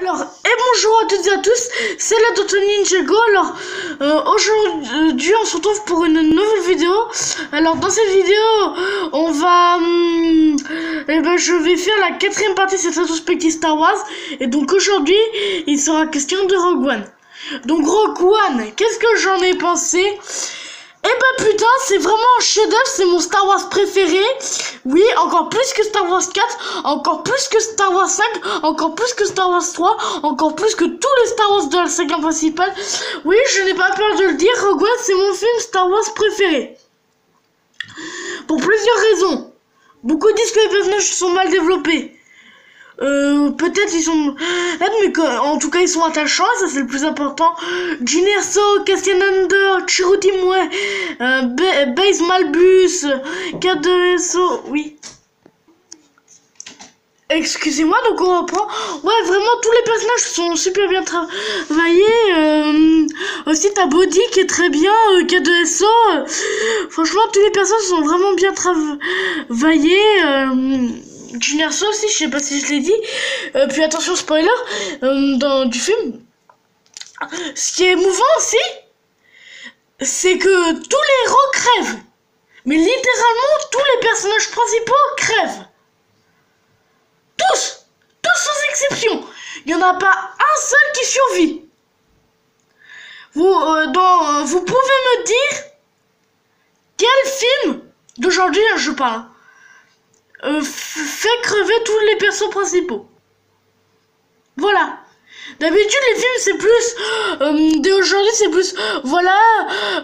Alors, et bonjour à toutes et à tous, c'est la Dr Ninjago. Alors, aujourd'hui, on se retrouve pour une nouvelle vidéo. Alors, dans cette vidéo, on va... je vais faire la 4e partie de cette rétrospective Star Wars. Et donc, aujourd'hui, il sera question de Rogue One. Donc, Rogue One, qu'est-ce que j'en ai pensé? Eh ben putain, c'est vraiment un chef-d'œuvre, c'est mon Star Wars préféré. Oui, encore plus que Star Wars 4, encore plus que Star Wars 5, encore plus que Star Wars 3, encore plus que tous les Star Wars de la saga principale. Oui, je n'ai pas peur de le dire, Rogue One, c'est mon film Star Wars préféré. Pour plusieurs raisons. Beaucoup disent que les personnages sont mal développés. Peut-être ils sont... mais en tout cas ils sont attachants, ça c'est le plus important. Jyn Erso, Cassian Andor, Chirrut Îmwe, Baze Malbus, K2SO, oui. Excusez-moi, donc on reprend. Ouais, vraiment tous les personnages sont super bien travaillés. Aussi t'as Bodhi qui est très bien, K2SO. Franchement tous les personnages sont vraiment bien travaillés. Jyn Erso aussi, je sais pas si je l'ai dit. Puis attention spoiler du film. Ce qui est émouvant aussi, c'est que tous les héros crèvent. Mais littéralement tous les personnages principaux crèvent. Tous sans exception. Il n'y en a pas un seul qui survit. Vous pouvez me dire quel film d'aujourd'hui je parle fait crever tous les persos principaux. Voilà. D'habitude les films c'est plus d'aujourd'hui c'est plus voilà,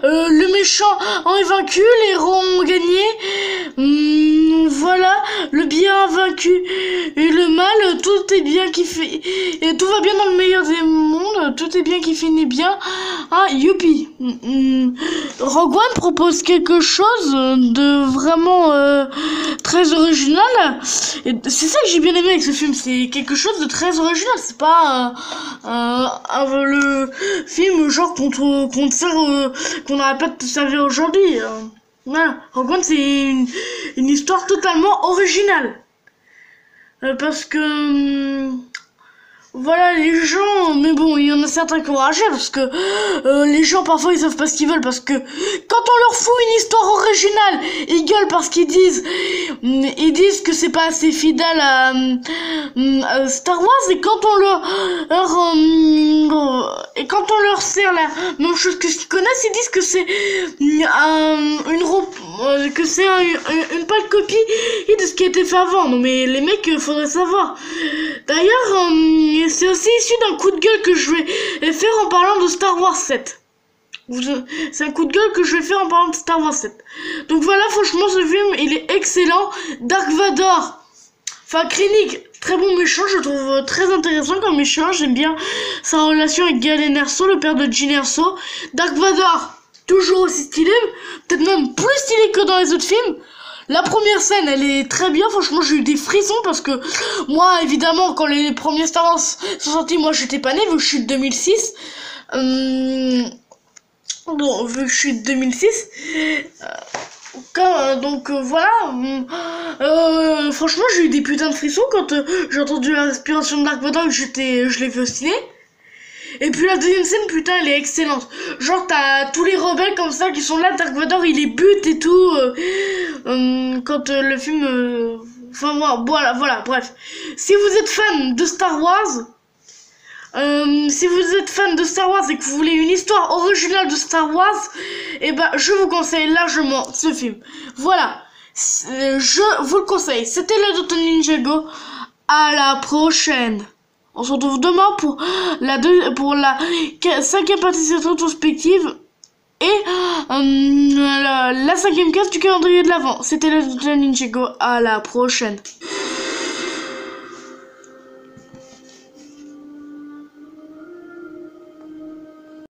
le méchant est vaincu, les héros ont gagné, voilà, le bien vaincu et le mal, tout est bien qui fait et tout va bien dans le meilleur des mondes, tout est bien qui finit bien. Ah, youpi. Rogue One propose quelque chose de vraiment très original, et c'est ça que j'ai bien aimé avec ce film, c'est quelque chose de très original, c'est pas le film genre qu'on n'arrête pas de te servir aujourd'hui. Voilà, Rogue One c'est une histoire totalement originale, parce que voilà, les gens, mais bon, il y en a certains qui ont ragé parce que les gens parfois ils savent pas ce qu'ils veulent, parce que quand on leur fout une histoire originale, ils gueulent parce qu'ils disent que c'est pas assez fidèle à Star Wars, et quand on leur sert la même chose que ce qu'ils connaissent, ils disent que c'est une pâle copie de ce qui a été fait avant. Non mais les mecs, faudrait savoir. D'ailleurs, c'est aussi issu d'un coup de gueule que je vais faire en parlant de Star Wars 7. C'est un coup de gueule que je vais faire en parlant de Star Wars 7. Donc voilà, franchement ce film il est excellent. Dark Vador, enfin Krennic, très bon méchant, je le trouve très intéressant comme méchant. J'aime bien sa relation avec Galen Erso, le père de Jyn Erso. Dark Vador, toujours aussi stylé, peut-être même plus stylé que dans les autres films. La première scène, elle est très bien, franchement j'ai eu des frissons parce que moi évidemment quand les premiers Star Wars sont sortis, moi j'étais pas né vu que je suis de 2006. Bon, vu que je suis de 2006, voilà, franchement j'ai eu des putains de frissons quand j'ai entendu la respiration de Dark Vador, je l'ai vu au ciné. Et puis la deuxième scène, putain, elle est excellente. Genre, t'as tous les rebelles comme ça qui sont là, Dark Vador, il les bute et tout. Quand le film... Enfin, voilà, bref. Si vous êtes fan de Star Wars... et que vous voulez une histoire originale de Star Wars, eh ben, je vous conseille largement ce film. Voilà. Je vous le conseille. C'était le Dr Ninjago. À la prochaine. On se retrouve demain pour la 5e partie de cette rétrospective et la 5e case du calendrier de l'Avent. C'était le Dr Ninjago. À la prochaine.